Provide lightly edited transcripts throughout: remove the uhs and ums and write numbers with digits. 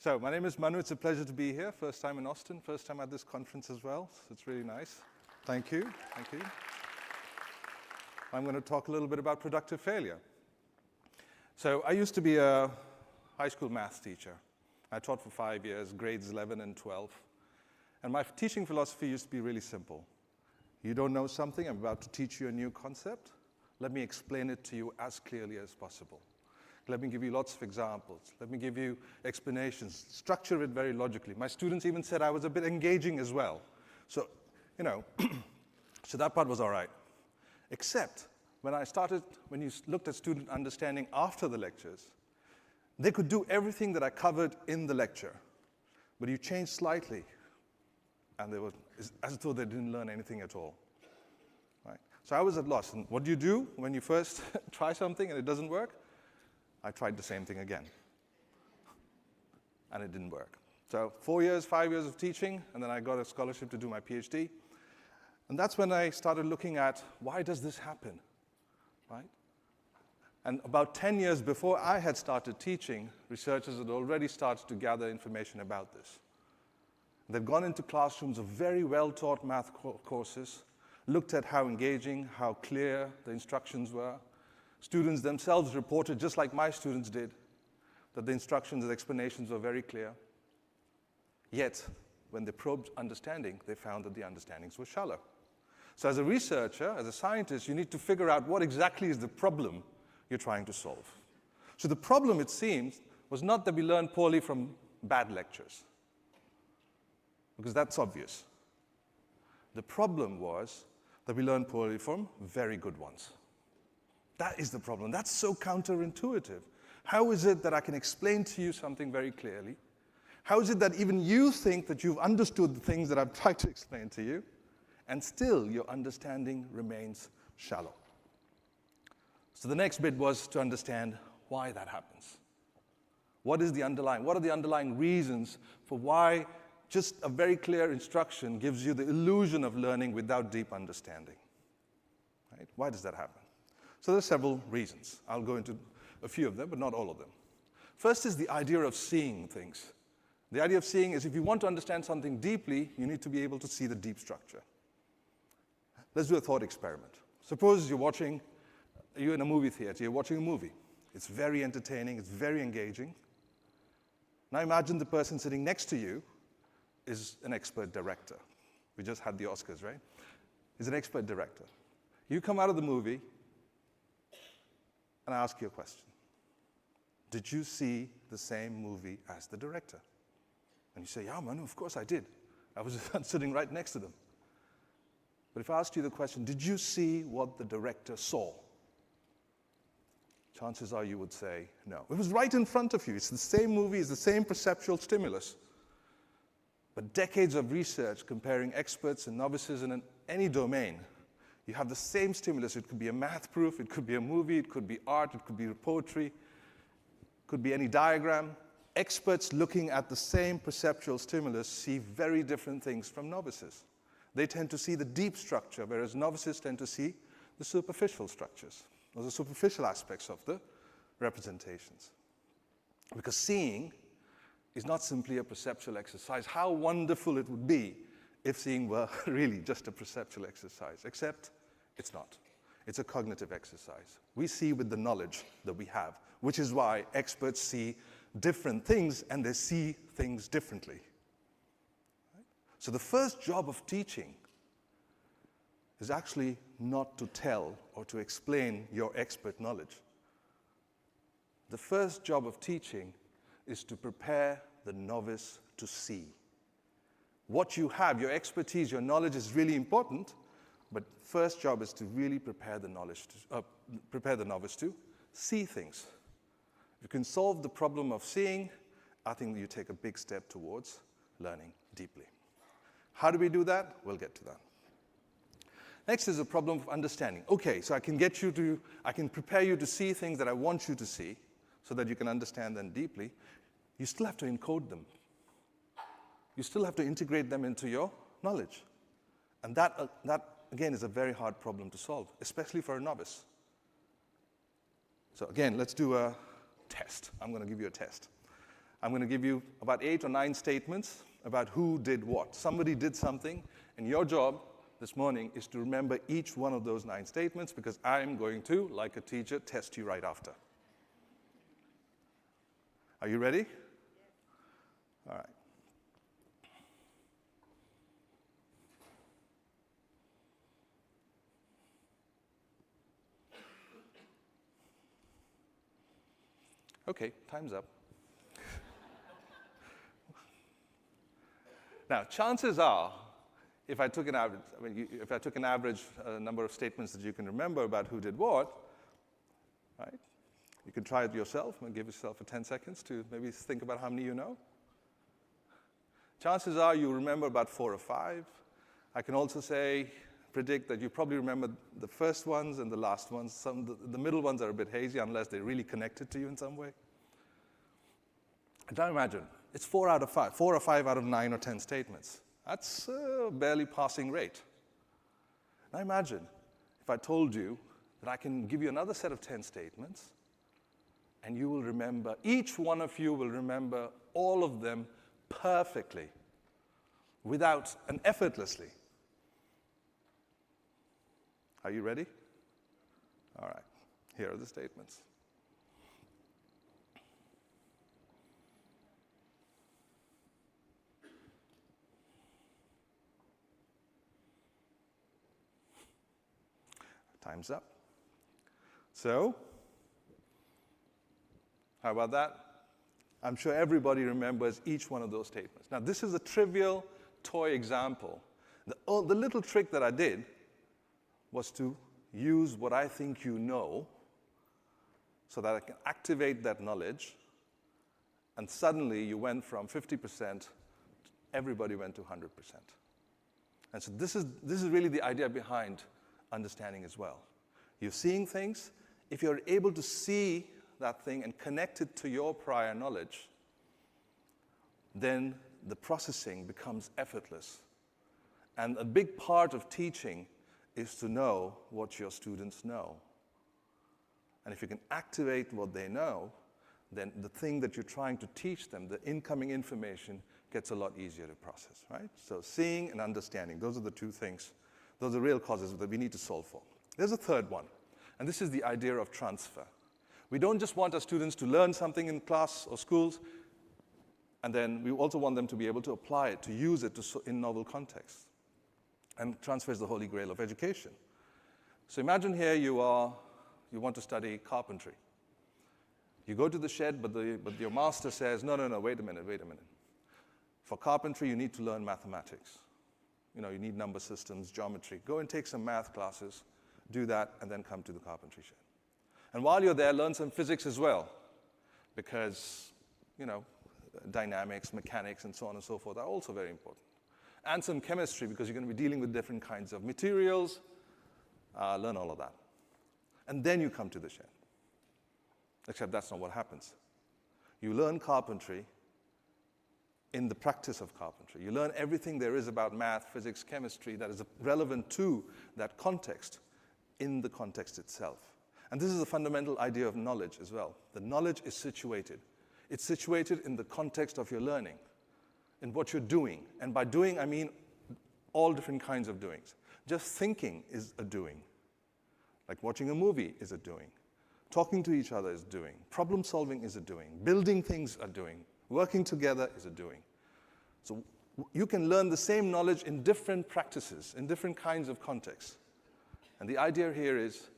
So my name is Manu. It's a pleasure to be here. First time in Austin, first time at this conference as well. So it's really nice. Thank you. Thank you. I'm going to talk a little bit about productive failure. So I used to be a high school math teacher. I taught for 5 years, grades 11 and 12. And my teaching philosophy used to be really simple. You don't know something, I'm about to teach you a new concept. Let me explain it to you as clearly as possible. Let me give you lots of examples. Let me give you explanations. Structure it very logically. My students even said I was a bit engaging as well. So, so that part was all right. Except when you looked at student understanding after the lectures, they could do everything that I covered in the lecture, but you changed slightly, and they were as though they didn't learn anything at all. Right? So I was at loss. And what do you do when you first try something and it doesn't work? I tried the same thing again, and it didn't work. So 4 years, 5 years of teaching, and then I got a scholarship to do my PhD. And that's when I started looking at, why does this happen, right? And about 10 years before I had started teaching, researchers had already started to gather information about this. They'd gone into classrooms of very well-taught math courses, looked at how engaging, how clear the instructions were. Students themselves reported, just like my students did, that the instructions and explanations were very clear. Yet, when they probed understanding, they found that the understandings were shallow. So as a researcher, as a scientist, you need to figure out what exactly is the problem you're trying to solve. So the problem, it seems, was not that we learned poorly from bad lectures, because that's obvious. The problem was that we learned poorly from very good ones. That is the problem. That's so counterintuitive. How is it that I can explain to you something very clearly? How is it that even you think that you've understood the things that I've tried to explain to you, and still your understanding remains shallow? So the next bit was to understand why that happens. What are the underlying reasons for why just a very clear instruction gives you the illusion of learning without deep understanding? Right? Why does that happen? So there are several reasons. I'll go into a few of them, but not all of them. First is the idea of seeing things. The idea of seeing is if you want to understand something deeply, you need to be able to see the deep structure. Let's do a thought experiment. Suppose you're in a movie theater, you're watching a movie. It's very entertaining, it's very engaging. Now imagine the person sitting next to you is an expert director. We just had the Oscars, right? He's an expert director. You come out of the movie, and I ask you a question. Did you see the same movie as the director? And you say, yeah, Manu, of course I did. I was sitting right next to them. But if I asked you the question, did you see what the director saw? Chances are you would say no. It was right in front of you. It's the same movie, it's the same perceptual stimulus. But decades of research comparing experts and novices in any domain, you have the same stimulus. It could be a math proof, it could be a movie, it could be art, it could be poetry, it could be any diagram. Experts looking at the same perceptual stimulus see very different things from novices. They tend to see the deep structure, whereas novices tend to see the superficial structures, or the superficial aspects of the representations. Because seeing is not simply a perceptual exercise. How wonderful it would be if seeing were really just a perceptual exercise, except it's not. It's a cognitive exercise. We see with the knowledge that we have, which is why experts see different things and they see things differently. Right? So the first job of teaching is actually not to tell or to explain your expert knowledge. The first job of teaching is to prepare the novice to see. What you have, your expertise, your knowledge is really important, but first job is to really prepare the novice to see things. If you can solve the problem of seeing, I think you take a big step towards learning deeply. How do we do that? We'll get to that. Next is a problem of understanding. Okay, so I can prepare you to see things that I want you to see so that you can understand them deeply. You still have to encode them. You still have to integrate them into your knowledge. And that again, is a very hard problem to solve, especially for a novice. So again, let's do a test. I'm going to give you a test. I'm going to give you about 8 or 9 statements about who did what. Somebody did something, and your job this morning is to remember each one of those 9 statements, because I'm going to, like a teacher, test you right after. Are you ready? All right. Okay, time's up. Now, chances are, if I took an average, if I took an average number of statements that you can remember about who did what, right? You can try it yourself and give yourself 10 seconds to maybe think about how many you know. Chances are you remember about 4 or 5. I can also predict that you probably remember the first ones and the last ones. The middle ones are a bit hazy unless they're really connected to you in some way. And now imagine, it's 4 out of 5, 4 or 5 out of 9 or 10 statements. That's a barely passing rate. Now imagine if I told you that I can give you another set of 10 statements, and you will remember, each one of you will remember all of them perfectly, without and effortlessly. Are you ready? All right, here are the statements. Time's up. So, how about that? I'm sure everybody remembers each one of those statements. Now, this is a trivial toy example. The little trick that I did was to use what I think you know so that I can activate that knowledge, and suddenly you went from 50%, everybody went to 100%. And so this is really the idea behind understanding as well. You're seeing things. If you're able to see that thing and connect it to your prior knowledge, then the processing becomes effortless. And a big part of teaching is to know what your students know. And if you can activate what they know, then the thing that you're trying to teach them, the incoming information, gets a lot easier to process, right? So seeing and understanding, those are the 2 things. Those are real causes that we need to solve for. There's a third one, and this is the idea of transfer. We don't just want our students to learn something in class or schools, and then we also want them to be able to apply it, to use it in novel contexts. And transfer is the holy grail of education. So imagine here you want to study carpentry. You go to the shed, but your master says, no, wait a minute. For carpentry, you need to learn mathematics. You need number systems, geometry. Go and take some math classes, do that, and then come to the carpentry shed. And while you're there, learn some physics as well, because, dynamics, mechanics, and so on and so forth are also very important. And some chemistry, because you're going to be dealing with different kinds of materials. Learn all of that. And then you come to the shed. Except that's not what happens. You learn carpentry in the practice of carpentry. You learn everything there is about math, physics, chemistry that is relevant to that context in the context itself. And this is a fundamental idea of knowledge as well. The knowledge is situated. It's situated in the context of your learning, in what you're doing. And by doing, I mean all different kinds of doings. Just thinking is a doing. Like watching a movie is a doing. Talking to each other is doing. Problem solving is a doing. Building things are doing. Working together is a doing. So you can learn the same knowledge in different practices, in different kinds of contexts. And the idea here is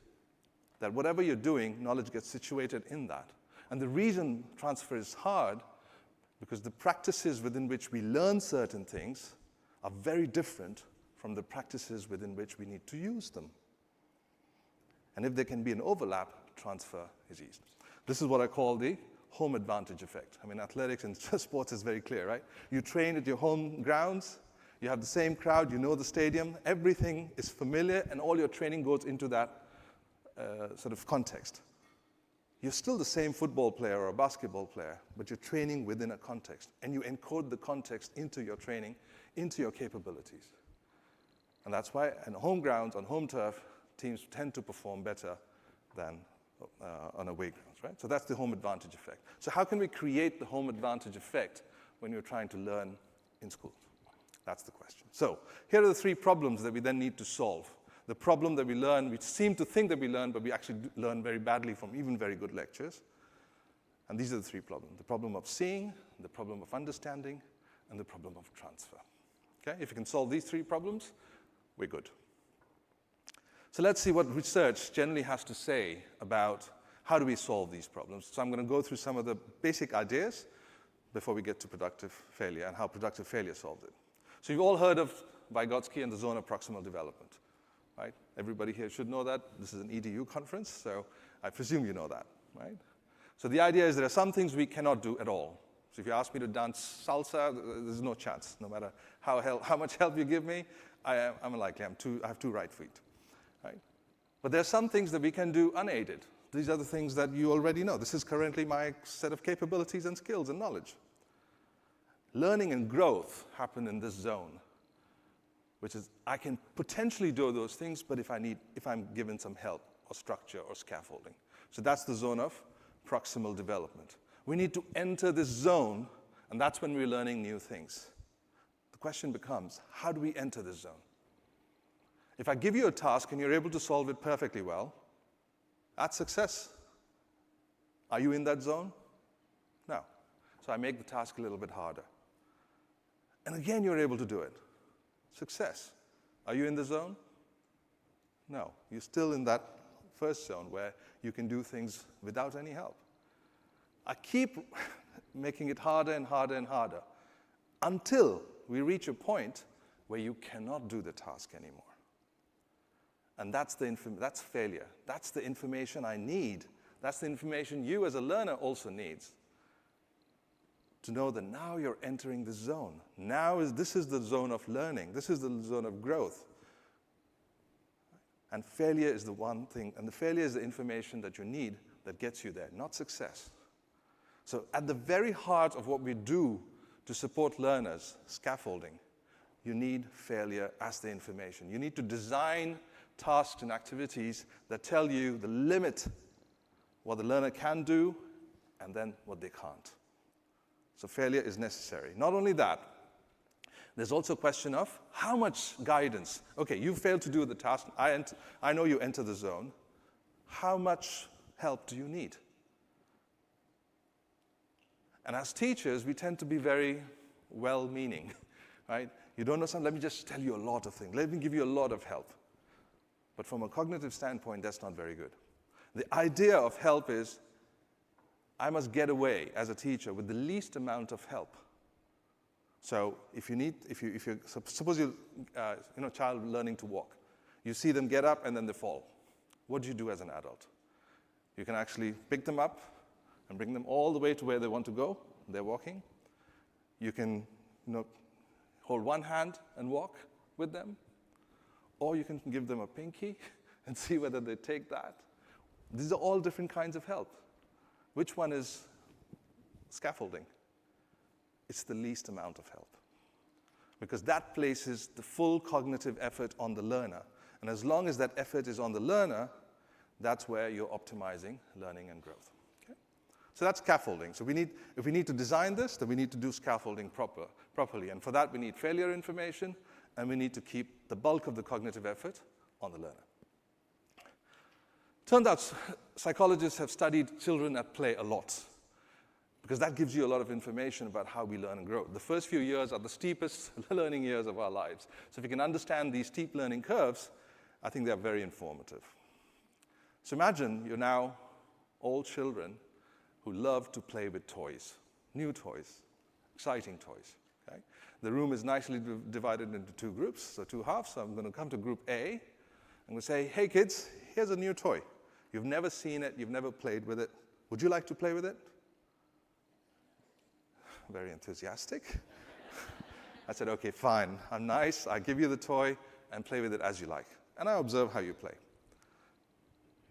that whatever you're doing, knowledge gets situated in that. And the reason transfer is hard, because the practices within which we learn certain things are very different from the practices within which we need to use them. And if there can be an overlap, transfer is easy. This is what I call the home advantage effect. I mean, athletics and sports is very clear, right? You train at your home grounds, you have the same crowd, you know the stadium, everything is familiar, and all your training goes into that sort of context. You're still the same football player or a basketball player, but you're training within a context, and you encode the context into your training, into your capabilities. And that's why on home grounds, on home turf, teams tend to perform better than on away grounds, right? So that's the home advantage effect. So how can we create the home advantage effect when you're trying to learn in school? That's the question. So here are the 3 problems that we then need to solve. The problem that we learn, we seem to think that we learn, but we actually learn very badly from even very good lectures. And these are the 3 problems. The problem of seeing, the problem of understanding, and the problem of transfer. Okay? If you can solve these 3 problems, we're good. So let's see what research generally has to say about how do we solve these problems. So I'm going to go through some of the basic ideas before we get to productive failure and how productive failure solves it. So you've all heard of Vygotsky and the zone of proximal development, right? Everybody here should know that. This is an EDU conference, so I presume you know that, right? So the idea is there are some things we cannot do at all. So if you ask me to dance salsa, there's no chance. No matter how much help you give me, I'm unlikely. I have 2 right feet, right? But there are some things that we can do unaided. These are the things that you already know. This is currently my set of capabilities and skills and knowledge. Learning and growth happen in this zone, which is I can potentially do those things, but if I'm given some help or structure or scaffolding. So that's the zone of proximal development. We need to enter this zone, and that's when we're learning new things. The question becomes, how do we enter this zone? If I give you a task and you're able to solve it perfectly well, that's success. Are you in that zone? No. So I make the task a little bit harder. And again, you're able to do it. Success. Are you in the zone? No. You're still in that first zone where you can do things without any help. I keep making it harder and harder and harder until we reach a point where you cannot do the task anymore. And that's failure. That's the information I need. That's the information you as a learner also needs. To know that now you're entering the zone. This is the zone of learning. This is the zone of growth. And failure is the one thing, and the failure is the information that you need that gets you there, not success. So at the very heart of what we do to support learners, scaffolding, you need failure as the information. You need to design tasks and activities that tell you the limit, what the learner can do, and then what they can't. So failure is necessary. Not only that, there's also a question of how much guidance. Okay, you failed to do the task. I know you enter the zone. How much help do you need? And as teachers, we tend to be very well-meaning, right? You don't know something, let me just tell you a lot of things. Let me give you a lot of help. But from a cognitive standpoint, that's not very good. The idea of help is I must get away as a teacher with the least amount of help. So suppose you child learning to walk. You see them get up and then they fall. What do you do as an adult? You can actually pick them up and bring them all the way to where they want to go. They're walking. You can hold one hand and walk with them. Or you can give them a pinky and see whether they take that. These are all different kinds of help. Which one is scaffolding? It's the least amount of help. Because that places the full cognitive effort on the learner. And as long as that effort is on the learner, that's where you're optimizing learning and growth. Okay? So that's scaffolding. So if we need to design this, then we need to do scaffolding properly. And for that, we need failure information, and we need to keep the bulk of the cognitive effort on the learner. Turns out psychologists have studied children at play a lot, because that gives you a lot of information about how we learn and grow. The first few years are the steepest learning years of our lives. So if you can understand these steep learning curves, I think they're very informative. So imagine you're now all children who love to play with toys, new toys, exciting toys. Okay? The room is nicely divided into 2 groups, so 2 halves. So I'm going to come to group A. I'm going to say, hey kids, here's a new toy. You've never seen it, you've never played with it. Would you like to play with it? Very enthusiastic. I said, okay, fine, I'm nice, I give you the toy and play with it as you like. And I observe how you play.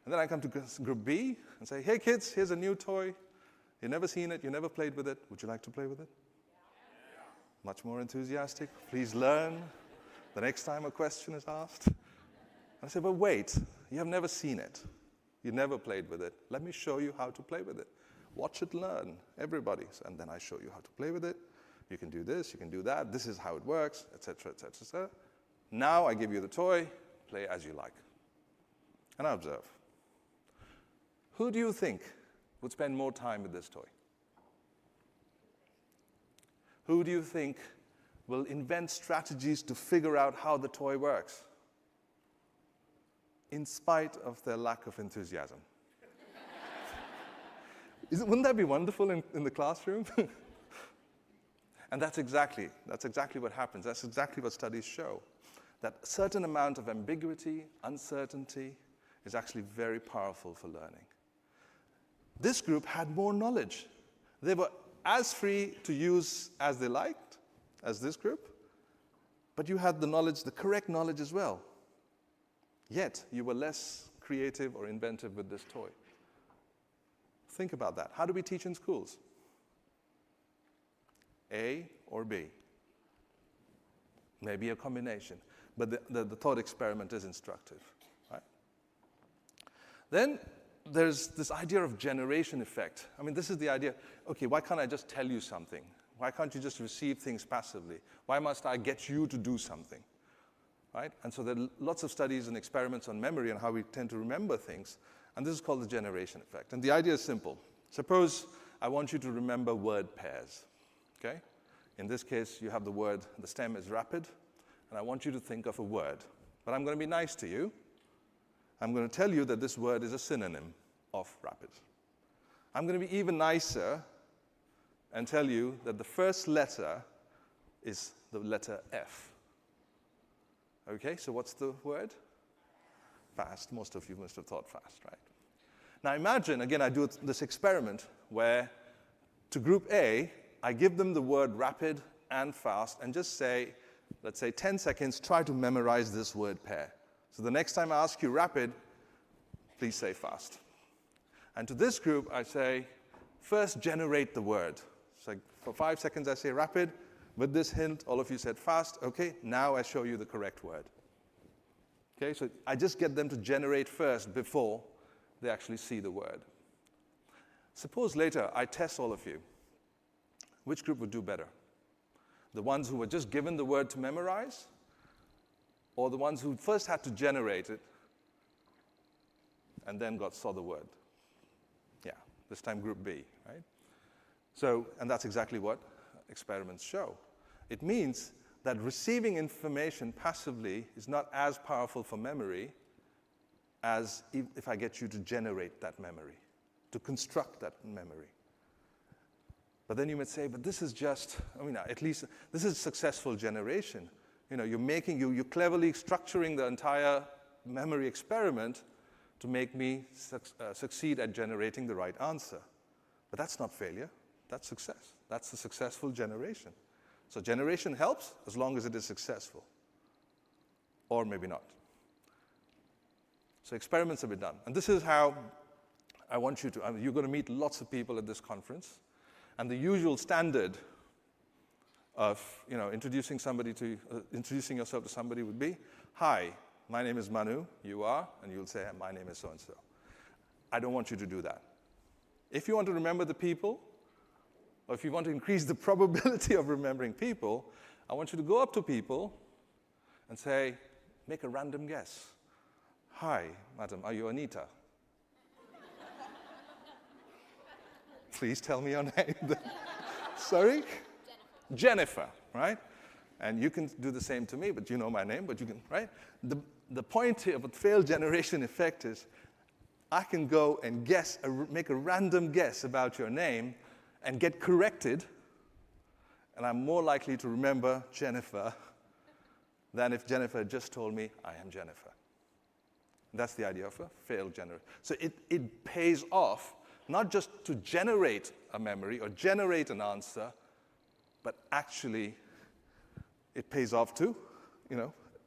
And then I come to group B and say, hey kids, here's a new toy. You've never seen it, you've never played with it. Would you like to play with it? Yeah. Much more enthusiastic. Please learn the next time a question is asked. And I say, but wait, you have never seen it. You never played with it. Let me show you how to play with it. Watch it learn, everybody. And then I show you how to play with it. You can do this, you can do that. This is how it works, etc., etc., etc. Now I give you the toy. Play as you like. And I observe. Who do you think would spend more time with this toy? Who do you think will invent strategies to figure out how the toy works, in spite of their lack of enthusiasm? Wouldn't that be wonderful in the classroom? And that's exactly what happens. That's exactly what studies show, that a certain amount of ambiguity, uncertainty, is actually very powerful for learning. This group had more knowledge. They were as free to use as they liked as this group, but you had the knowledge, the correct knowledge as well. Yet, you were less creative or inventive with this toy. Think about that. How do we teach in schools? A or B? Maybe a combination. But the thought experiment is instructive. Right? Then there's this idea of generation effect. I mean, this is the idea, okay, why can't I just tell you something? Why can't you just receive things passively? Why must I get you to do something? Right? And so there are lots of studies and experiments on memory and how we tend to remember things. And this is called the generation effect. And the idea is simple. Suppose I want you to remember word pairs. Okay? In this case, you have the word, the stem is rapid, and I want you to think of a word. But I'm going to be nice to you. I'm going to tell you that this word is a synonym of rapid. I'm going to be even nicer and tell you that the first letter is the letter F. Okay, so what's the word? Fast. Most of you must have thought fast, right? Now imagine, again, I do this experiment where to group A, I give them the word rapid and fast and just say, let's say 10 seconds, try to memorize this word pair. So the next time I ask you rapid, please say fast. And to this group, I say, first generate the word. So for 5 seconds, I say rapid. With this hint, all of you said fast. Okay, now I show you the correct word. Okay, so I just get them to generate first before they actually see the word. Suppose later I test all of you. Which group would do better? The ones who were just given the word to memorize, or the ones who first had to generate it and then saw the word? Yeah, this time group B, right? So, and that's exactly what experiments show. It means that receiving information passively is not as powerful for memory as if I get you to generate that memory, to construct that memory. But then you might say, but this is just, I mean, at least this is successful generation. You know, you're cleverly structuring the entire memory experiment to make me succeed at generating the right answer. But that's not failure, that's success. That's a successful generation. So generation helps as long as it is successful. Or maybe not. So experiments have been done. And this is how I want you to, you're going to meet lots of people at this conference. And the usual standard of introducing yourself to somebody would be, hi, my name is Manu, you are, and you'll say, my name is so-and-so. I don't want you to do that. If you want to remember the people, or if you want to increase the probability of remembering people, I want you to go up to people and say, make a random guess. Hi, madam, are you Anita? Please tell me your name. Sorry? Jennifer, right? And you can do the same to me, but you know my name, but you can, right? The point here of a failed generation effect is I can go and make a random guess about your name and get corrected, and I'm more likely to remember Jennifer than if Jennifer had just told me, I am Jennifer. That's the idea of a failed generation. So it pays off not just to generate a memory or generate an answer, but actually it pays off to,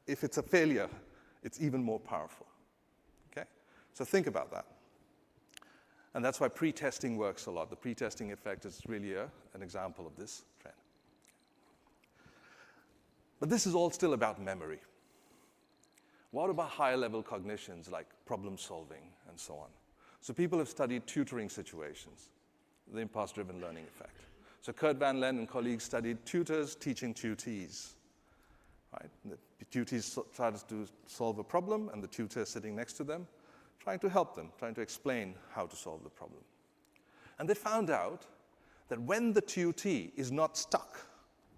if it's a failure, it's even more powerful. Okay? So think about that. And that's why pre-testing works a lot. The pre-testing effect is really an example of this trend. But this is all still about memory. What about higher level cognitions like problem solving and so on? So people have studied tutoring situations, the impulse-driven learning effect. So Kurt Van Len and colleagues studied tutors teaching tutees. Right? The tutees try to solve a problem, and the tutor is sitting next to them, trying to help them, trying to explain how to solve the problem. And they found out that when the tutee is not stuck,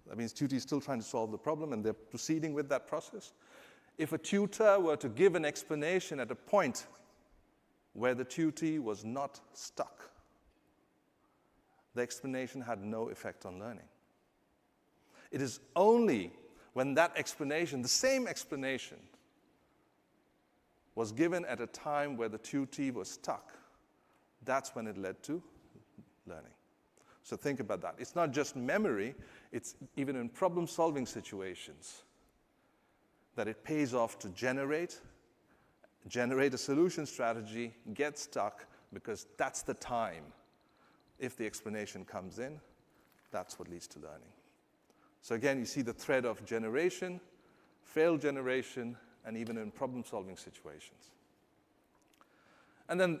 that means tutee is still trying to solve the problem and they're proceeding with that process, if a tutor were to give an explanation at a point where the tutee was not stuck, the explanation had no effect on learning. It is only when that explanation, the same explanation, was given at a time where the tutee was stuck, that's when it led to learning. So think about that. It's not just memory, it's even in problem-solving situations that it pays off to generate a solution strategy, get stuck, because that's the time. If the explanation comes in, that's what leads to learning. So again, you see the thread of generation, failed generation, and even in problem-solving situations. And then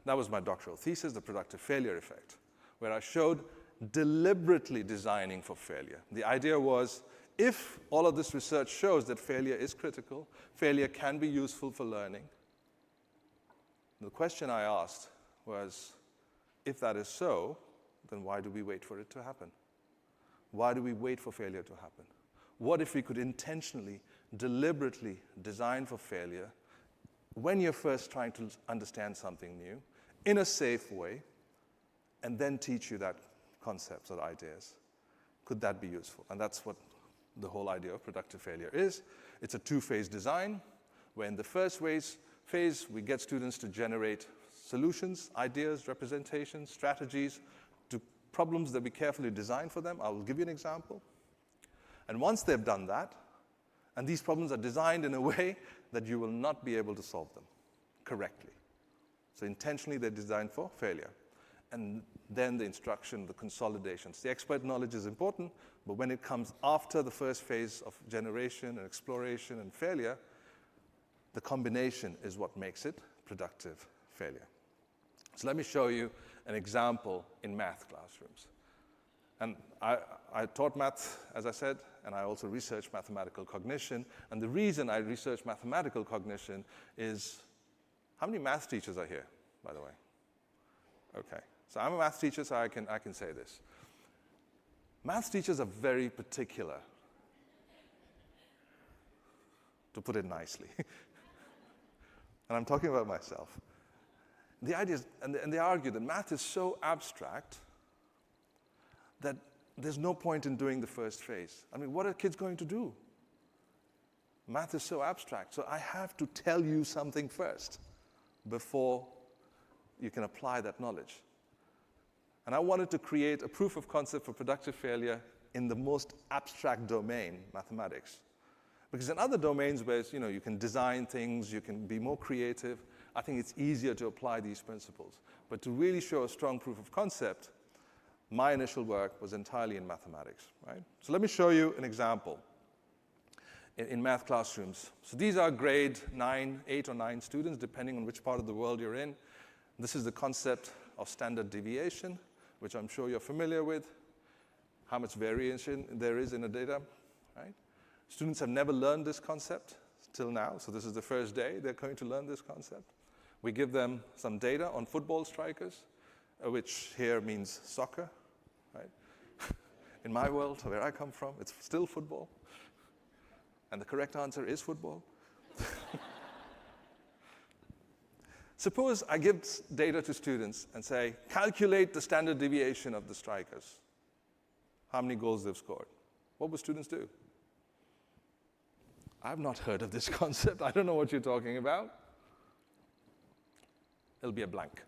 that was my doctoral thesis, the productive failure effect, where I showed deliberately designing for failure. The idea was, if all of this research shows that failure is critical, failure can be useful for learning, the question I asked was, if that is so, then why do we wait for it to happen? Why do we wait for failure to happen? What if we could intentionally, deliberately design for failure when you're first trying to understand something new, in a safe way, and then teach you that concepts or ideas? Could that be useful? And that's what the whole idea of productive failure is. It's a two-phase design, where in the first phase, we get students to generate solutions, ideas, representations, strategies to problems that we carefully design for them. I will give you an example. And once they've done that, and these problems are designed in a way that you will not be able to solve them correctly. So intentionally, they're designed for failure. And then the instruction, the consolidations. The expert knowledge is important, but when it comes after the first phase of generation and exploration and failure, the combination is what makes it productive failure. So let me show you an example in math classrooms. And I taught math, as I said, and I also researched mathematical cognition. And the reason I researched mathematical cognition is, how many math teachers are here, by the way? Okay, so I'm a math teacher, so I can say this. Math teachers are very particular, to put it nicely. And I'm talking about myself. The idea is, and they argue that math is so abstract that there's no point in doing the first phase. I mean, what are kids going to do? Math is so abstract, so I have to tell you something first before you can apply that knowledge. And I wanted to create a proof of concept for productive failure in the most abstract domain, mathematics. Because in other domains where you can design things, you can be more creative, I think it's easier to apply these principles. But to really show a strong proof of concept, my initial work was entirely in mathematics, right? So let me show you an example in math classrooms. So these are grade 9, 8 or 9 students, depending on which part of the world you're in. This is the concept of standard deviation, which I'm sure you're familiar with, how much variation there is in the data, right? Students have never learned this concept till now, so this is the first day they're going to learn this concept. We give them some data on football strikers, which here means soccer, right? In my world, where I come from, it's still football. And the correct answer is football. Suppose I give data to students and say, calculate the standard deviation of the strikers. How many goals they've scored. What would students do? I've not heard of this concept. I don't know what you're talking about. It'll be a blank.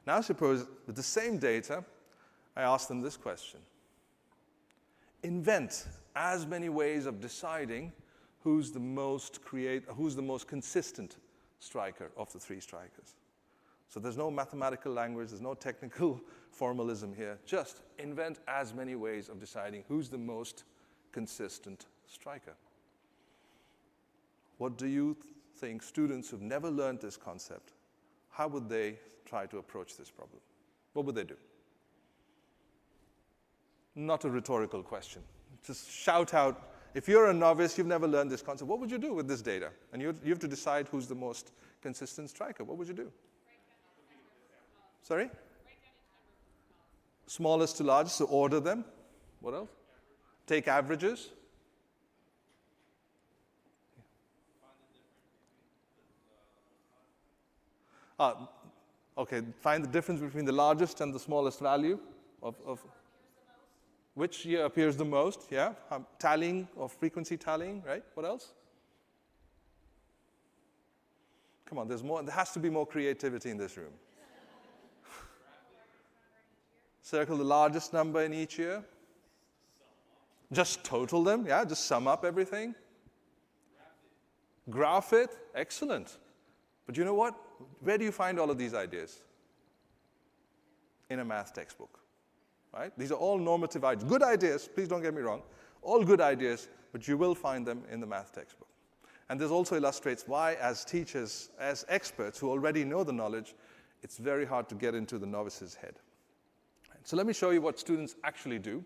Now suppose with the same data, I ask them this question. Invent as many ways of deciding who's the most consistent striker of the 3 strikers. So there's no mathematical language, there's no technical formalism here. Just invent as many ways of deciding who's the most consistent striker. What do you think students who've never learned this concept, how would they try to approach this problem? What would they do? Not a rhetorical question. Just shout out, if you're a novice, you've never learned this concept, what would you do with this data? And you have to decide who's the most consistent striker. What would you do? Sorry? Smallest to largest, so order them. What else? Take averages. Okay, find the difference between the largest and the smallest value of which year appears the most, yeah? Tallying or frequency tallying, right? What else? Come on, there's more. There has to be more creativity in this room. Circle the largest number in each year. Just total them, yeah? Just sum up everything. Graph it, excellent. But you know what? Where do you find all of these ideas? In a math textbook, right? These are all normative ideas. Good ideas, please don't get me wrong. All good ideas, but you will find them in the math textbook. And this also illustrates why, as teachers, as experts who already know the knowledge, it's very hard to get into the novice's head. So let me show you what students actually do.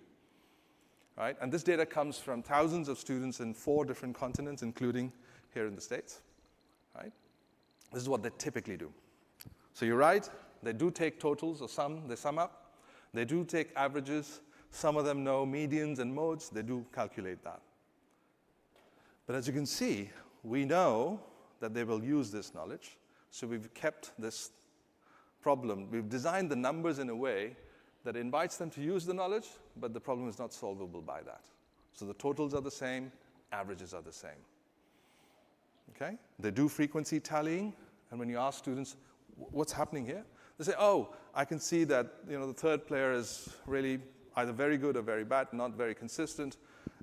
Right? And this data comes from thousands of students in 4 different continents, including here in the States. Right? This is what they typically do. So you're right, they do take totals or they sum up. They do take averages. Some of them know medians and modes. They do calculate that. But as you can see, we know that they will use this knowledge. So we've kept this problem. We've designed the numbers in a way that invites them to use the knowledge, but the problem is not solvable by that. So the totals are the same, averages are the same. Okay? They do frequency tallying, and when you ask students, what's happening here? They say, oh, I can see that the third player is really either very good or very bad, not very consistent,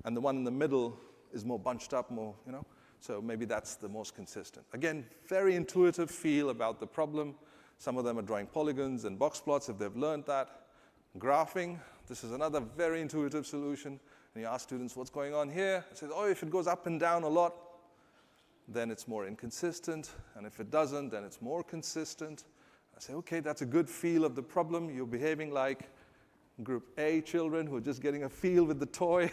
and the one in the middle is more bunched up, so maybe that's the most consistent. Again, very intuitive feel about the problem. Some of them are drawing polygons and box plots if they've learned that. Graphing, this is another very intuitive solution. And you ask students, what's going on here? They say, oh, if it goes up and down a lot, then it's more inconsistent. And if it doesn't, then it's more consistent. I say, okay, that's a good feel of the problem. You're behaving like group A children who are just getting a feel with the toy,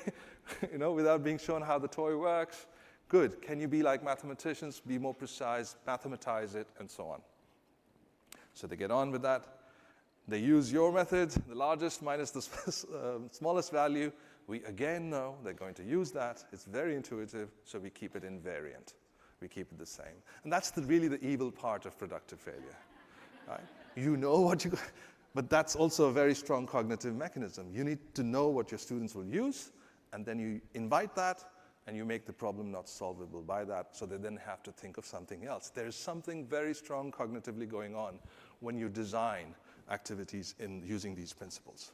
without being shown how the toy works. Good. Can you be like mathematicians, be more precise, mathematize it, and so on? So they get on with that. They use your method, the largest minus the smallest value. We again know they're going to use that. It's very intuitive, so we keep it invariant. We keep it the same. And that's really the evil part of productive failure. Right? You know what but that's also a very strong cognitive mechanism. You need to know what your students will use, and then you invite that, and you make the problem not solvable by that, so they then have to think of something else. There is something very strong cognitively going on when you design activities in using these principles.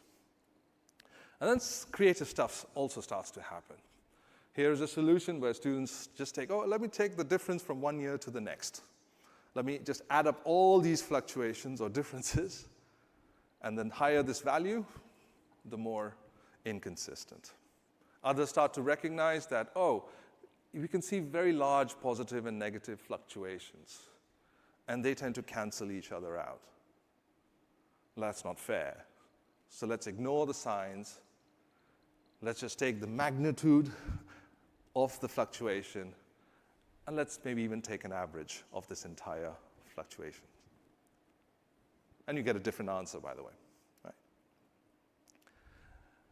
And then creative stuff also starts to happen. Here's a solution where students just let me take the difference from one year to the next. Let me just add up all these fluctuations or differences, and then higher this value, the more inconsistent. Others start to recognize that, we can see very large positive and negative fluctuations, and they tend to cancel each other out. That's not fair. So let's ignore the signs. Let's just take the magnitude of the fluctuation, and let's maybe even take an average of this entire fluctuation. And you get a different answer, by the way. Right?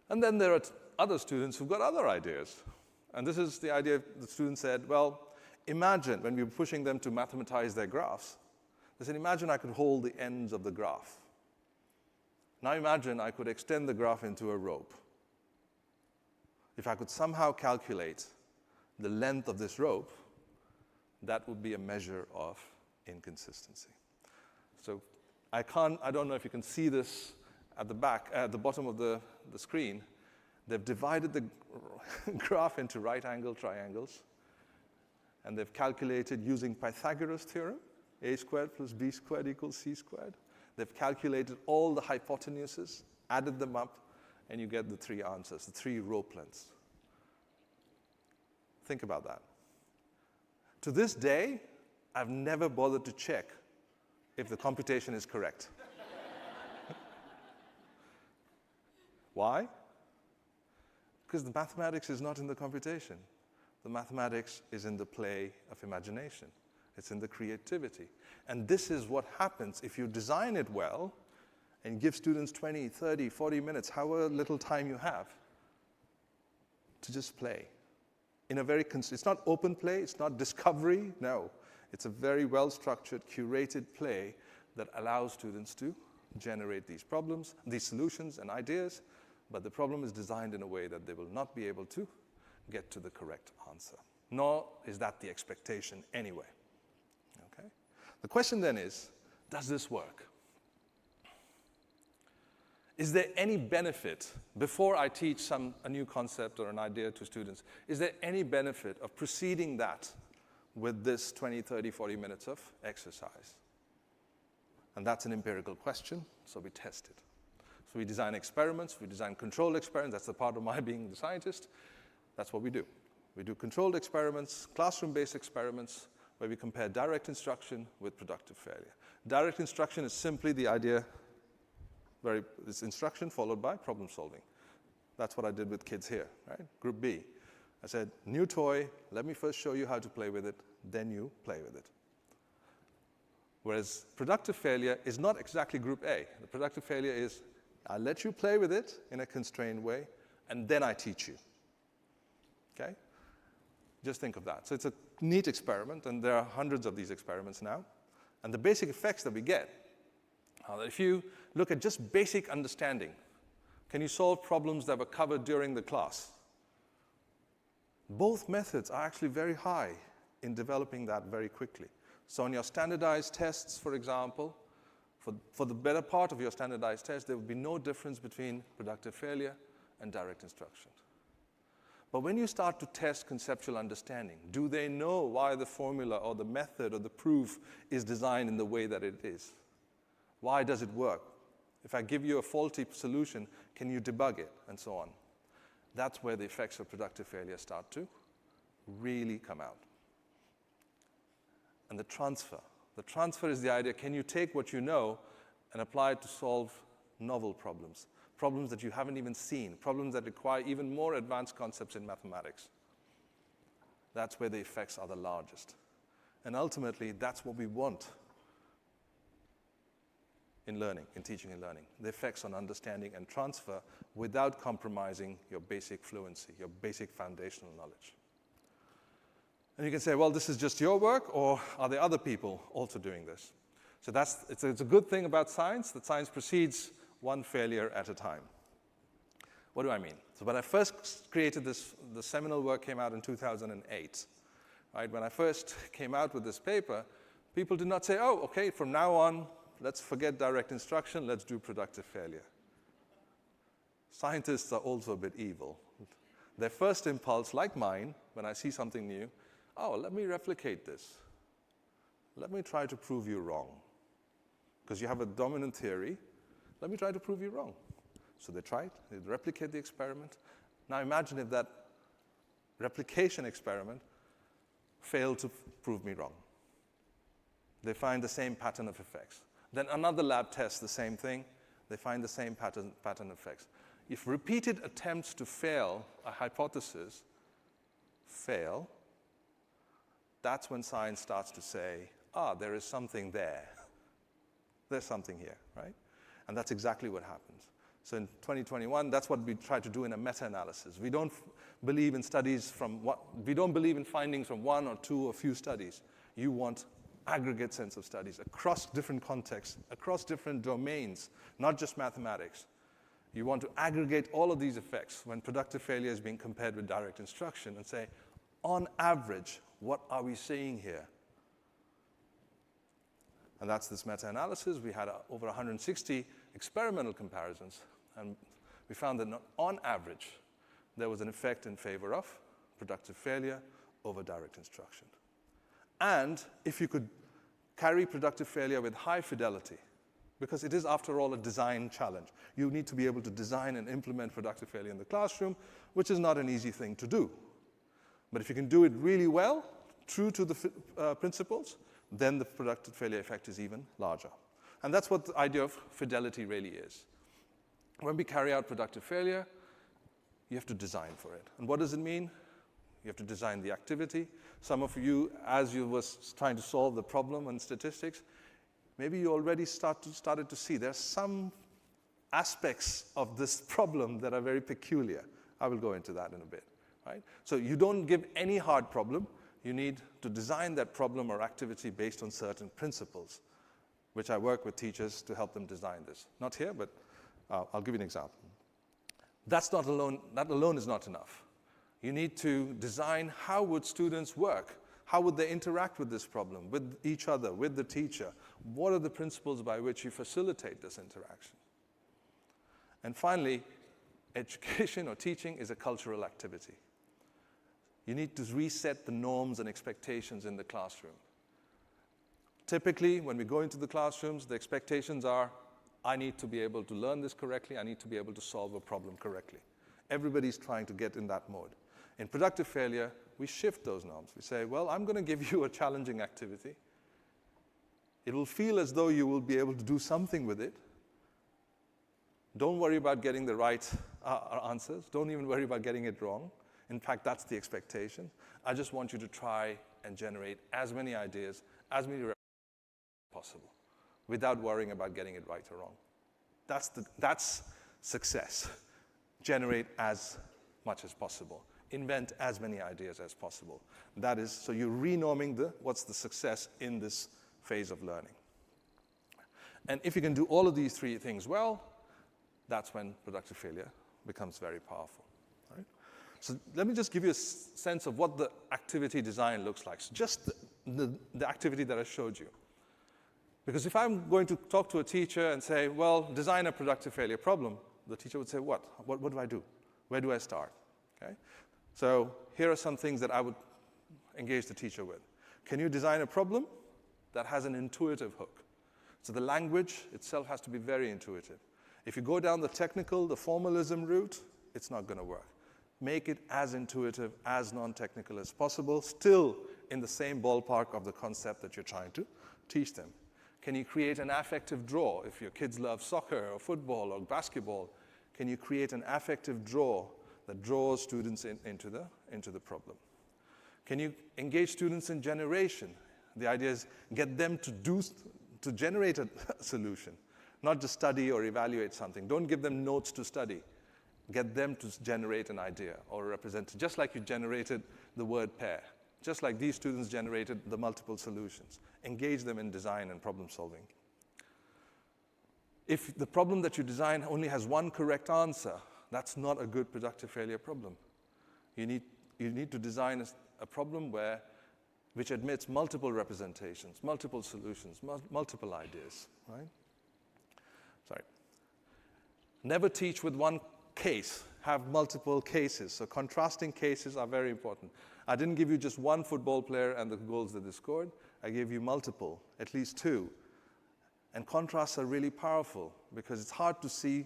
And then there are other students who've got other ideas. And this is the idea the student said, well, imagine, when we were pushing them to mathematize their graphs, they said, imagine I could hold the ends of the graph. Now imagine I could extend the graph into a rope. If I could somehow calculate the length of this rope, that would be a measure of inconsistency. So I don't know if you can see this at the bottom of the screen. They've divided the graph into right-angle triangles, and they've calculated using Pythagoras' theorem, a squared plus b squared equals c squared. They've calculated all the hypotenuses, added them up, and you get the 3 answers, the 3 rope lengths. Think about that. To this day, I've never bothered to check if the computation is correct. Why? Because the mathematics is not in the computation. The mathematics is in the play of imagination. It's in the creativity. And this is what happens if you design it well and give students 20, 30, 40 minutes, however little time you have, to just play. In a very, it's not open play, it's not discovery, no. It's a very well-structured, curated play that allows students to generate these problems, these solutions and ideas, but the problem is designed in a way that they will not be able to get to the correct answer. Nor is that the expectation anyway. Okay? The question then is, does this work? Is there any benefit, before I teach a new concept or an idea to students, is there any benefit of preceding that with this 20, 30, 40 minutes of exercise? And that's an empirical question, so we test it. So we design experiments, we design controlled experiments. That's the part of my being the scientist. That's what we do. We do controlled experiments, classroom-based experiments, where we compare direct instruction with productive failure. Direct instruction is simply the idea, it's instruction followed by problem solving. That's what I did with kids here, right? Group B. I said, new toy, let me first show you how to play with it, then you play with it. Whereas productive failure is not exactly group A. The productive failure is, I let you play with it in a constrained way, and then I teach you. Okay? Just think of that. So it's a neat experiment, and there are hundreds of these experiments now. And the basic effects that we get are that if you look at just basic understanding, can you solve problems that were covered during the class? Both methods are actually very high in developing that very quickly. So on your standardized tests, for example, for the better part of your standardized test, there would be no difference between productive failure and direct instruction. But when you start to test conceptual understanding, do they know why the formula or the method or the proof is designed in the way that it is? Why does it work? If I give you a faulty solution, can you debug it? And so on. That's where the effects of productive failure start to really come out. And the transfer. The transfer is the idea, can you take what you know and apply it to solve novel problems? Problems that you haven't even seen, problems that require even more advanced concepts in mathematics. That's where the effects are the largest. And ultimately, that's what we want in learning, in teaching and learning. The effects on understanding and transfer without compromising your basic fluency, your basic foundational knowledge. And you can say, well, this is just your work, or are there other people also doing this? So it's a good thing about science, that science proceeds one failure at a time. What do I mean? So when I first created this, the seminal work came out in 2008. Right? When I first came out with this paper, people did not say, oh, okay, from now on, let's forget direct instruction, let's do productive failure. Scientists are also a bit evil. Their first impulse, like mine, when I see something new, oh, let me replicate this. Let me try to prove you wrong. Because you have a dominant theory, let me try to prove you wrong. So they tried, they replicate the experiment. Now imagine if that replication experiment failed to prove me wrong. They find the same pattern of effects. Then another lab tests the same thing, they find the same pattern effects. If repeated attempts to fail a hypothesis fail, that's when science starts to say, there is something there. There's something here, right? And that's exactly what happens. So in 2021, that's what we try to do in a meta-analysis. We don't believe in we don't believe in findings from one or two or few studies. You want aggregate sense of studies across different contexts, across different domains, not just mathematics. You want to aggregate all of these effects when productive failure is being compared with direct instruction and say, on average, what are we seeing here? And that's this meta-analysis. We had over 160 experimental comparisons, and we found that on average, there was an effect in favor of productive failure over direct instruction. And if you could carry productive failure with high fidelity, because it is, after all, a design challenge. You need to be able to design and implement productive failure in the classroom, which is not an easy thing to do. But if you can do it really well, true to the principles, then the productive failure effect is even larger. And that's what the idea of fidelity really is. When we carry out productive failure, you have to design for it. And what does it mean? You have to design the activity. Some of you, as you were trying to solve the problem in statistics, maybe you already started to see there's some aspects of this problem that are very peculiar. I will go into that in a bit. Right? So you don't give any hard problem. You need to design that problem or activity based on certain principles, which I work with teachers to help them design this. Not here, but I'll give you an example. That alone is not enough. You need to design how would students work? How would they interact with this problem, with each other, with the teacher? What are the principles by which you facilitate this interaction? And finally, education or teaching is a cultural activity. You need to reset the norms and expectations in the classroom. Typically, when we go into the classrooms, the expectations are, I need to be able to learn this correctly, I need to be able to solve a problem correctly. Everybody's trying to get in that mode. In productive failure, we shift those norms. We say, well, I'm going to give you a challenging activity. It will feel as though you will be able to do something with it. Don't worry about getting the right answers. Don't even worry about getting it wrong. In fact, that's the expectation. I just want you to try and generate as many ideas, as many as possible, without worrying about getting it right or wrong. That's success. Generate as much as possible. Invent as many ideas as possible. That is, so you're renorming what's the success in this phase of learning. And if you can do all of these three things well, that's when productive failure becomes very powerful. Right? So let me just give you a sense of what the activity design looks like. So just the activity that I showed you. Because if I'm going to talk to a teacher and say, well, design a productive failure problem, the teacher would say, what? What do I do? Where do I start? Okay? So here are some things that I would engage the teacher with. Can you design a problem that has an intuitive hook? So the language itself has to be very intuitive. If you go down the technical, the formalism route, it's not going to work. Make it as intuitive, as non-technical as possible, still in the same ballpark of the concept that you're trying to teach them. Can you create an affective draw? If your kids love soccer or football or basketball, can you create an affective draw that draws students into the problem? Can you engage students in generation? The idea is get them to generate a solution, not just study or evaluate something. Don't give them notes to study. Get them to generate an idea or represent it, just like you generated the word pair, just like these students generated the multiple solutions. Engage them in design and problem solving. If the problem that you design only has one correct answer, that's not a good productive failure problem. You need to design a problem which admits multiple representations, multiple solutions, multiple ideas, right? Sorry. Never teach with one case, have multiple cases. So contrasting cases are very important. I didn't give you just one football player and the goals that they scored. I gave you multiple, at least two. And contrasts are really powerful because it's hard to see.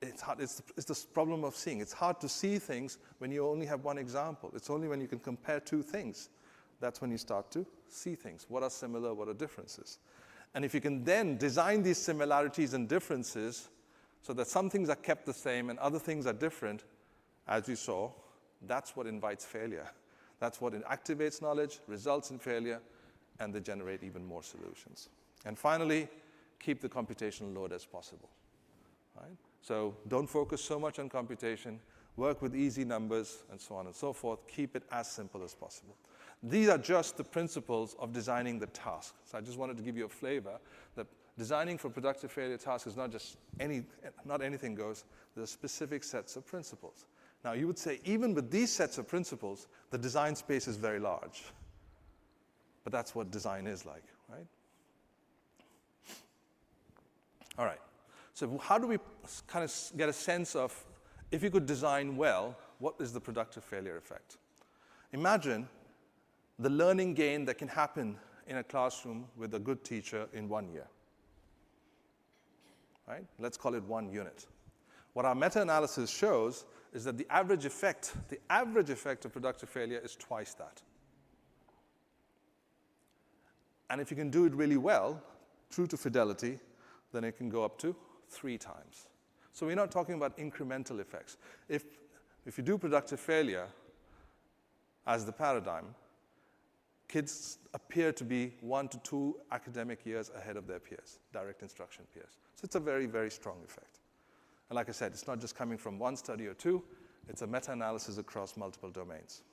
It's the problem of seeing. It's hard to see things when you only have one example. It's only when you can compare two things. That's when you start to see things. What are similar, what are differences? And if you can then design these similarities and differences so that some things are kept the same and other things are different, as you saw, that's what invites failure. That's what activates knowledge, results in failure, and they generate even more solutions. And finally, keep the computational load as possible. Right? So don't focus so much on computation. Work with easy numbers and so on and so forth. Keep it as simple as possible. These are just the principles of designing the task. So I just wanted to give you a flavor that designing for productive failure tasks is not just not anything goes. There are specific sets of principles. Now you would say even with these sets of principles, the design space is very large. But that's what design is like, right? All right. So how do we kind of get a sense of, if you could design well, what is the productive failure effect? Imagine the learning gain that can happen in a classroom with a good teacher in 1 year. Right? Let's call it 1 unit. What our meta-analysis shows is that the average effect of productive failure is twice that. And if you can do it really well, true to fidelity, then it can go up to 3 times. So we're not talking about incremental effects. If you do productive failure as the paradigm, kids appear to be 1 to 2 academic years ahead of their peers, direct instruction peers. So it's a very, very strong effect. And like I said, it's not just coming from 1 study or 2, it's a meta-analysis across multiple domains.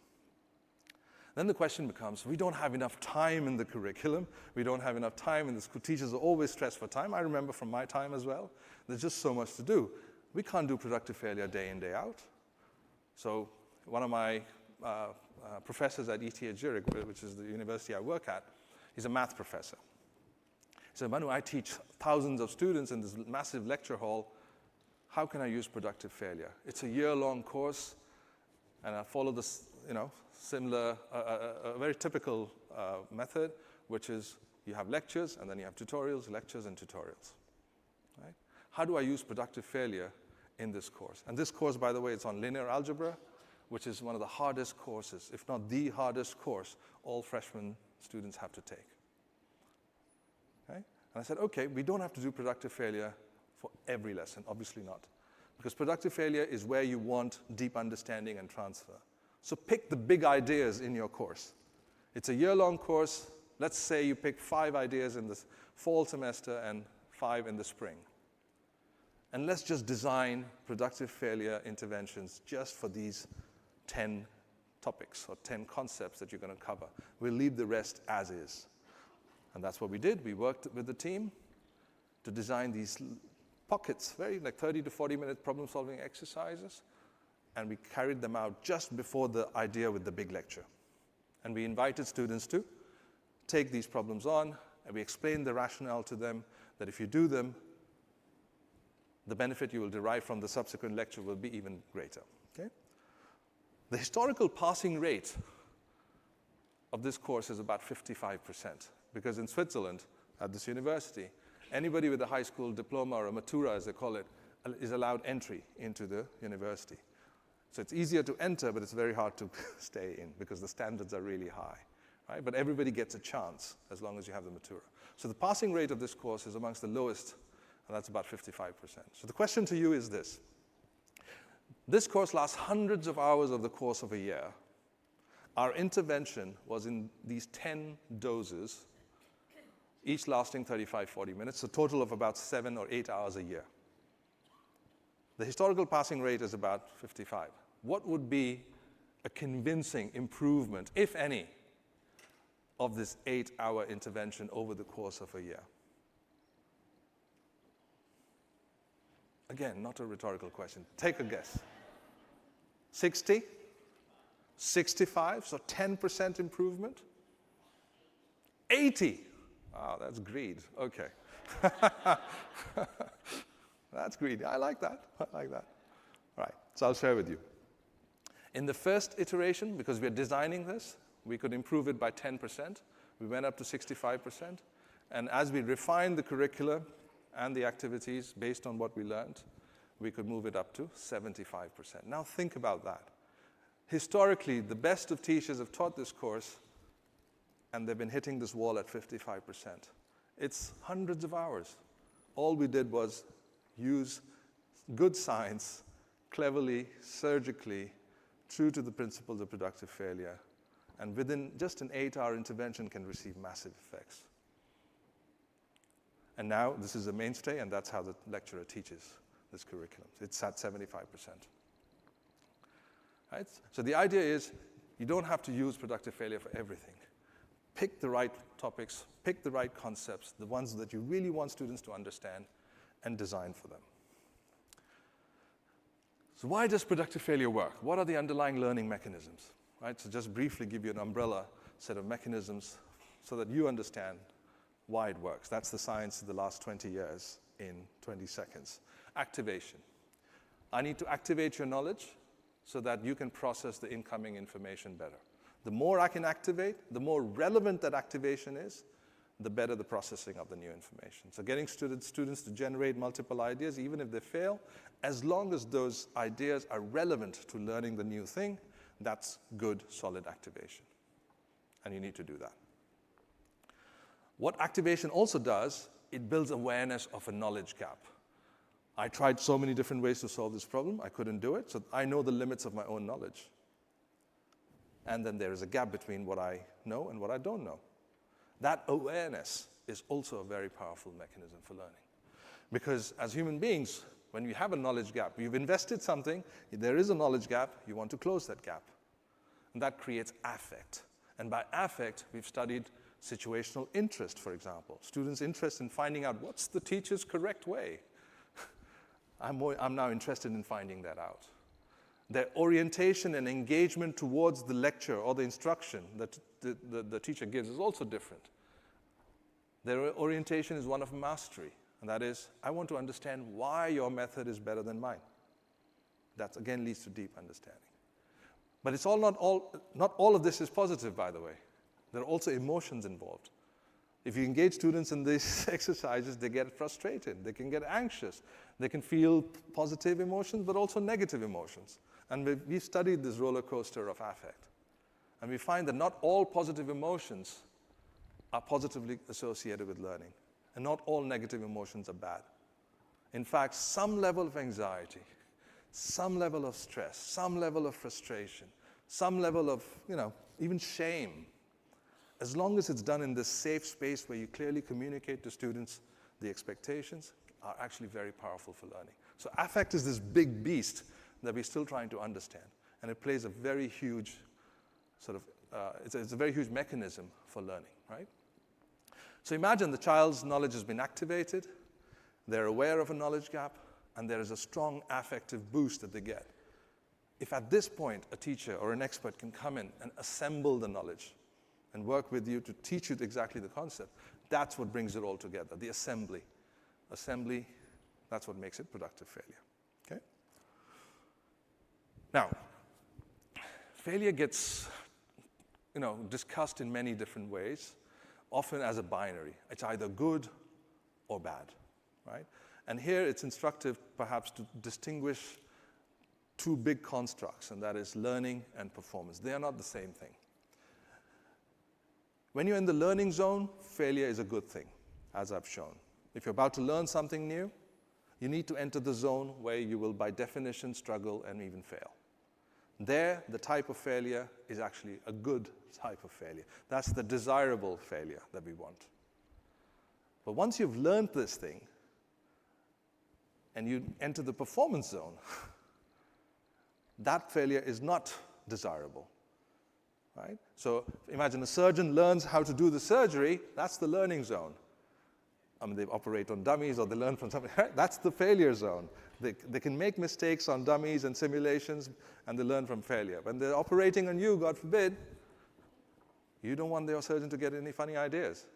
Then the question becomes, we don't have enough time in the curriculum, we don't have enough time in the school. Teachers are always stressed for time. I remember from my time as well, there's just so much to do. We can't do productive failure day in, day out. So one of my professors at ETH Zurich, which is the university I work at, he's a math professor. He said, Manu, I teach thousands of students in this massive lecture hall. How can I use productive failure? It's a year-long course, and I follow this, similar, a very typical method, which is you have lectures, and then you have tutorials, lectures, and tutorials. Right? How do I use productive failure in this course? And this course, by the way, it's on linear algebra, which is one of the hardest courses, if not the hardest course, all freshman students have to take. Okay? And I said, okay, we don't have to do productive failure for every lesson, obviously not. Because productive failure is where you want deep understanding and transfer. So pick the big ideas in your course. It's a year-long course. Let's say you pick 5 ideas in the fall semester and 5 in the spring. And let's just design productive failure interventions just for these 10 topics or 10 concepts that you're going to cover. We'll leave the rest as is. And that's what we did. We worked with the team to design these pockets, very like 30 to 40-minute problem-solving exercises, and we carried them out just before the idea with the big lecture. And we invited students to take these problems on, and we explained the rationale to them that if you do them, the benefit you will derive from the subsequent lecture will be even greater. Okay? The historical passing rate of this course is about 55%, because in Switzerland, at this university, anybody with a high school diploma or a matura, as they call it, is allowed entry into the university. So it's easier to enter, but it's very hard to stay in because the standards are really high. Right? But everybody gets a chance as long as you have the matura. So the passing rate of this course is amongst the lowest, and that's about 55%. So the question to you is this. This course lasts hundreds of hours of the course of a year. Our intervention was in these 10 doses, each lasting 35, 40 minutes, a total of about 7 or 8 hours a year. The historical passing rate is about 55. What would be a convincing improvement, if any, of this 8-hour intervention over the course of a year? Again, not a rhetorical question. Take a guess. 60? 65? So 10% improvement? 80? Wow, that's greed. Okay. That's greedy. I like that. I like that. All right, so I'll share with you. In the first iteration, because we're designing this, we could improve it by 10%. We went up to 65%. And as we refined the curriculum and the activities based on what we learned, we could move it up to 75%. Now think about that. Historically, the best of teachers have taught this course, and they've been hitting this wall at 55%. It's hundreds of hours. All we did was use good science, cleverly, surgically, true to the principles of productive failure, and within just an 8-hour intervention can receive massive effects. And now this is a mainstay, and that's how the lecturer teaches this curriculum. It's at 75%. Right? So the idea is you don't have to use productive failure for everything. Pick the right topics, pick the right concepts, the ones that you really want students to understand, and design for them. So why does productive failure work? What are the underlying learning mechanisms? Right? So just briefly give you an umbrella set of mechanisms so that you understand why it works. That's the science of the last 20 years in 20 seconds. Activation. I need to activate your knowledge so that you can process the incoming information better. The more I can activate, the more relevant that activation is, the better the processing of the new information. So getting students to generate multiple ideas, even if they fail, as long as those ideas are relevant to learning the new thing, that's good, solid activation. And you need to do that. What activation also does, it builds awareness of a knowledge gap. I tried so many different ways to solve this problem. I couldn't do it, so I know the limits of my own knowledge. And then there is a gap between what I know and what I don't know. That awareness is also a very powerful mechanism for learning. Because as human beings, when you have a knowledge gap, you've invested something, there is a knowledge gap, you want to close that gap. And that creates affect. And by affect, we've studied situational interest, for example. Students' interest in finding out what's the teacher's correct way. I'm now interested in finding that out. Their orientation and engagement towards the lecture or the instruction that the teacher gives is also different. Their orientation is one of mastery, and that is, I want to understand why your method is better than mine. That again leads to deep understanding. But it's not all of this is positive, by the way. There are also emotions involved. If you engage students in these exercises, they get frustrated, they can get anxious, they can feel positive emotions, but also negative emotions. And we've studied this roller coaster of affect. And we find that not all positive emotions are positively associated with learning, and not all negative emotions are bad. In fact, some level of anxiety, some level of stress, some level of frustration, some level of, even shame, as long as it's done in this safe space where you clearly communicate to students the expectations, are actually very powerful for learning. So affect is this big beast that we're still trying to understand, and it plays a very huge it's a very huge mechanism for learning, right? So imagine the child's knowledge has been activated, they're aware of a knowledge gap, and there is a strong affective boost that they get. If at this point a teacher or an expert can come in and assemble the knowledge and work with you to teach you exactly the concept, that's what brings it all together, the assembly. Assembly, that's what makes it productive failure, okay? Now, failure gets, discussed in many different ways, often as a binary. It's either good or bad, right? And here it's instructive perhaps to distinguish two big constructs, and that is learning and performance. They are not the same thing. When you're in the learning zone, failure is a good thing, as I've shown. If you're about to learn something new, you need to enter the zone where you will, by definition, struggle and even fail. There, the type of failure is actually a good type of failure. That's the desirable failure that we want. But once you've learned this thing, and you enter the performance zone, that failure is not desirable, right? So imagine a surgeon learns how to do the surgery, that's the learning zone. They operate on dummies or they learn from something, right? That's the failure zone. They can make mistakes on dummies and simulations, and they learn from failure. When they're operating on you, God forbid, you don't want your surgeon to get any funny ideas.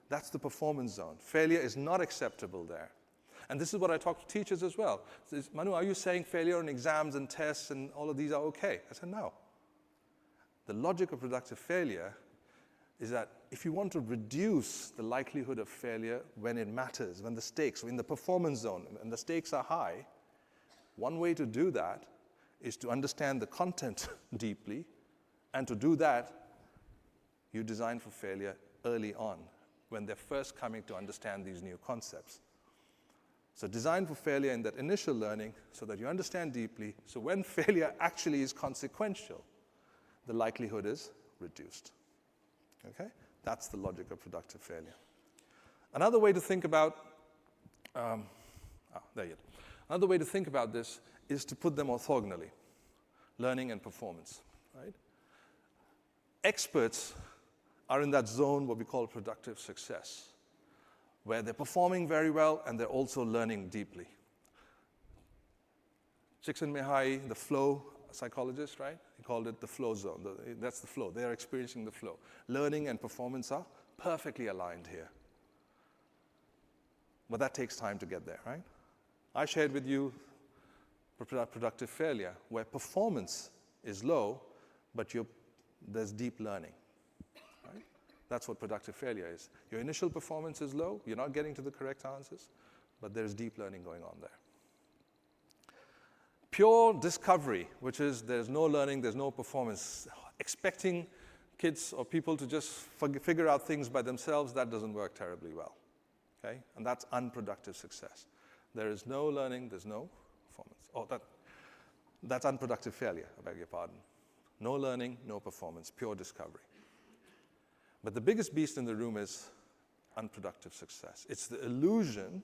That's the performance zone. Failure is not acceptable there. And this is what I talk to teachers as well. Says, Manu, are you saying failure on exams and tests and all of these are okay? I said, no. The logic of productive failure is that if you want to reduce the likelihood of failure when it matters, when the stakes, in the performance zone, and the stakes are high, one way to do that is to understand the content deeply, and to do that, you design for failure early on, when they're first coming to understand these new concepts. So design for failure in that initial learning so that you understand deeply, so when failure actually is consequential, the likelihood is reduced. Okay? That's the logic of productive failure. Another way to think about, Another way to think about this is to put them orthogonally, learning and performance, right? Experts are in that zone, what we call productive success, where they're performing very well and they're also learning deeply. Csikszentmihalyi, the flow psychologist, right? He called it the flow zone. That's the flow. They're experiencing the flow. Learning and performance are perfectly aligned here. But that takes time to get there, right? I shared with you productive failure, where performance is low, but there's deep learning. Right? That's what productive failure is. Your initial performance is low, you're not getting to the correct answers, but there's deep learning going on there. Pure discovery, which is there's no learning, there's no performance, expecting kids or people to just figure out things by themselves, that doesn't work terribly well. Okay? And that's unproductive success. There is no learning, there's no performance. Oh, that's unproductive failure, I beg your pardon. No learning, no performance, pure discovery. But the biggest beast in the room is unproductive success. It's the illusion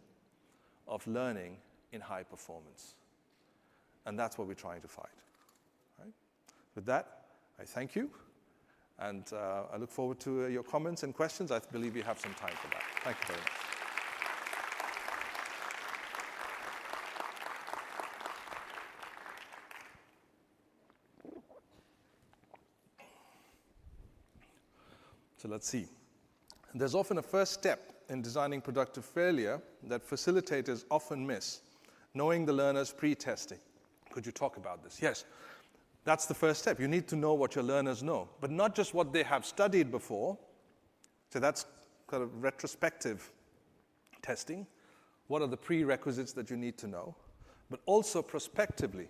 of learning in high performance. And that's what we're trying to fight. Right? With that, I thank you. And I look forward to your comments and questions. I believe we have some time for that. Thank you very much. So let's see. There's often a first step in designing productive failure that facilitators often miss, knowing the learners pre-testing. Could you talk about this? Yes, that's the first step. You need to know what your learners know, but not just what they have studied before. So that's kind of retrospective testing. What are the prerequisites that you need to know? But also prospectively.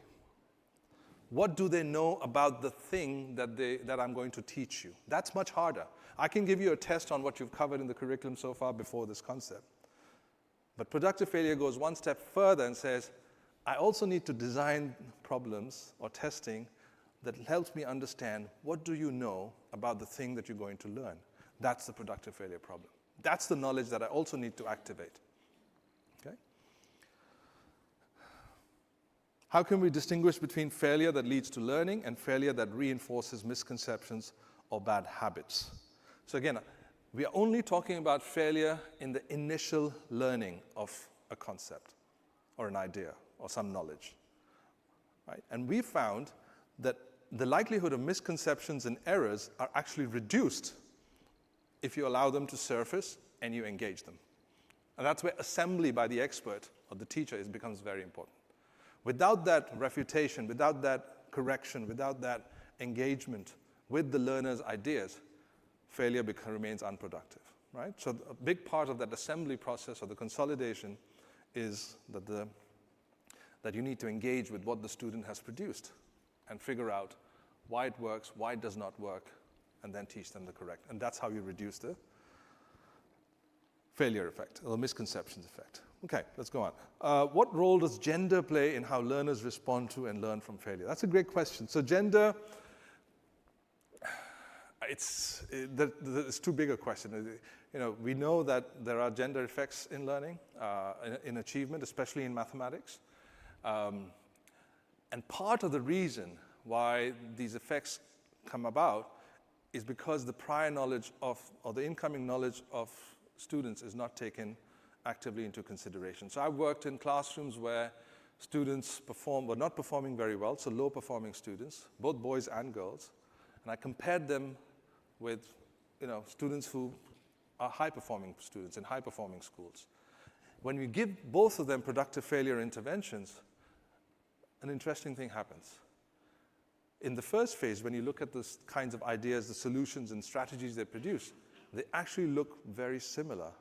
What do they know about the thing that I'm going to teach you? That's much harder. I can give you a test on what you've covered in the curriculum so far before this concept. But productive failure goes one step further and says, I also need to design problems or testing that helps me understand what do you know about the thing that you're going to learn. That's the productive failure problem. That's the knowledge that I also need to activate. Okay? How can we distinguish between failure that leads to learning and failure that reinforces misconceptions or bad habits? So again, we are only talking about failure in the initial learning of a concept or an idea or some knowledge. Right? And we found that the likelihood of misconceptions and errors are actually reduced if you allow them to surface and you engage them. And that's where assembly by the expert or the teacher becomes very important. Without that refutation, without that correction, without that engagement with the learner's ideas, failure remains unproductive, right? So a big part of that assembly process or the consolidation is that you need to engage with what the student has produced and figure out why it works, why it does not work, and then teach them the correct. And that's how you reduce the failure effect, or the misconceptions effect. Okay, let's go on. What role does gender play in how learners respond to and learn from failure? That's a great question. So gender, it's too big a question. You know, we know that there are gender effects in learning, in achievement, especially in mathematics. And part of the reason why these effects come about is because the prior knowledge of, or the incoming knowledge of students is not taken actively into consideration. So I've worked in classrooms where students were not performing very well, so low-performing students, both boys and girls, and I compared them with, students who are high-performing students in high-performing schools. When we give both of them productive failure interventions, an interesting thing happens. In the first phase, when you look at the kinds of ideas, the solutions and strategies they produce, they actually look very similar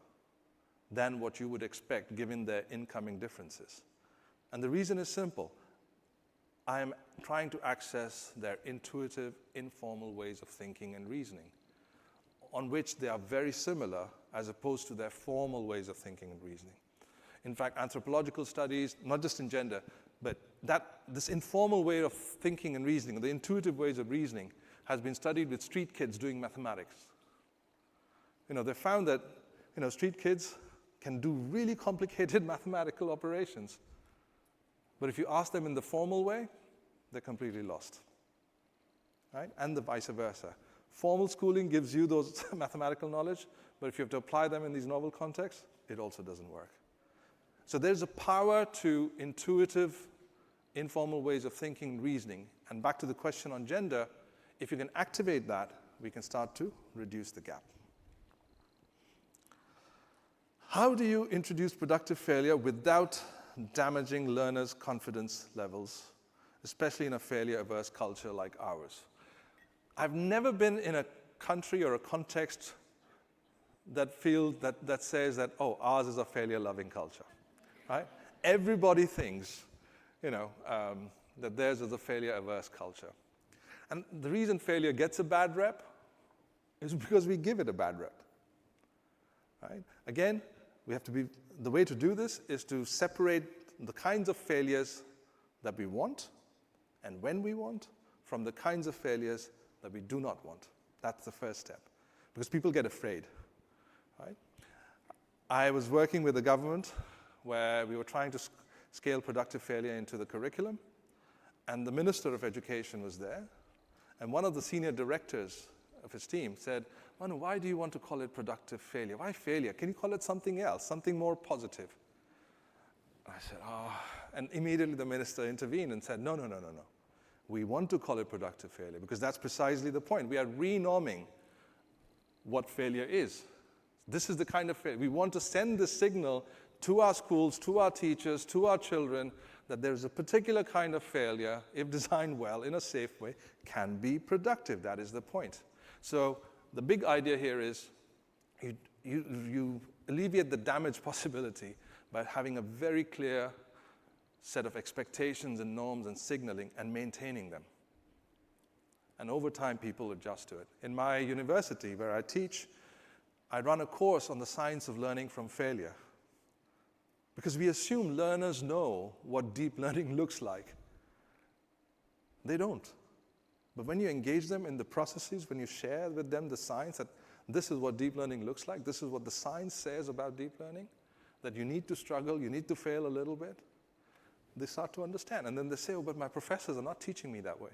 than what you would expect given their incoming differences. And the reason is simple. I am trying to access their intuitive, informal ways of thinking and reasoning, on which they are very similar as opposed to their formal ways of thinking and reasoning. In fact, anthropological studies, not just in gender, but this informal way of thinking and reasoning, the intuitive ways of reasoning, has been studied with street kids doing mathematics. They found that street kids can do really complicated mathematical operations. But if you ask them in the formal way, they're completely lost. Right? And the vice versa. Formal schooling gives you those mathematical knowledge, but if you have to apply them in these novel contexts, it also doesn't work. So there's a power to intuitive, informal ways of thinking and reasoning. And back to the question on gender, if you can activate that, we can start to reduce the gap. How do you introduce productive failure without damaging learners' confidence levels, especially in a failure-averse culture like ours? I've never been in a country or a context that says that, oh, ours is a failure-loving culture, right? Everybody thinks, that theirs is a failure-averse culture. And the reason failure gets a bad rep It's because we give it a bad rep. Right? Again, the way to do this is to separate the kinds of failures that we want and when we want from the kinds of failures that we do not want. That's the first step, because people get afraid. Right? I was working with the government where we were trying to scale productive failure into the curriculum, and the Minister of Education was there, and one of the senior directors of his team said, Manu, why do you want to call it productive failure? Why failure? Can you call it something else, something more positive? I said, and immediately the minister intervened and said, no. We want to call it productive failure because that's precisely the point. We are renorming what failure is. This is the kind of failure. We want to send this signal to our schools, to our teachers, to our children, that there's a particular kind of failure, if designed well, in a safe way, can be productive. That is the point. So the big idea here is you alleviate the damage possibility by having a very clear set of expectations and norms and signaling and maintaining them. And over time, people adjust to it. In my university, where I teach, I run a course on the science of learning from failure. Because we assume learners know what deep learning looks like. They don't. But when you engage them in the processes, when you share with them the science that this is what deep learning looks like, this is what the science says about deep learning, that you need to struggle, you need to fail a little bit, they start to understand. And then they say, oh, but my professors are not teaching me that way.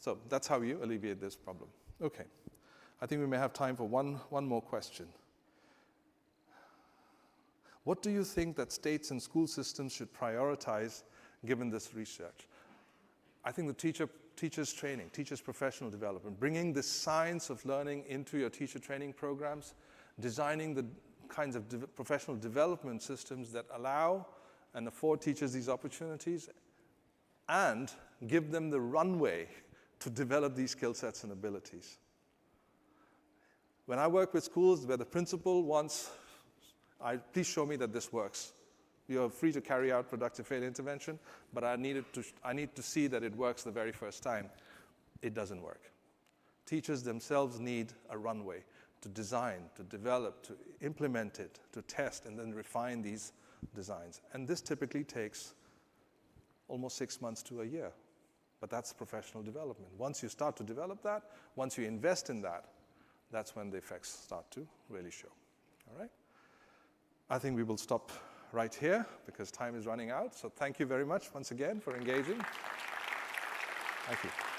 So that's how you alleviate this problem. Okay. I think we may have time for one more question. What do you think that states and school systems should prioritize given this research? I think the teachers' training, teachers' professional development, bringing the science of learning into your teacher training programs, designing the kinds of professional development systems that allow and afford teachers these opportunities, and give them the runway to develop these skill sets and abilities. When I work with schools where the principal wants, please show me that this works. You're free to carry out productive failure intervention, but I need to see that it works the very first time. It doesn't work. Teachers themselves need a runway to design, to develop, to implement it, to test, and then refine these designs. And this typically takes almost 6 months to a year. But that's professional development. Once you start to develop that, once you invest in that, that's when the effects start to really show. All right? I think we will stop right here because time is running out. So thank you very much once again for engaging. Thank you.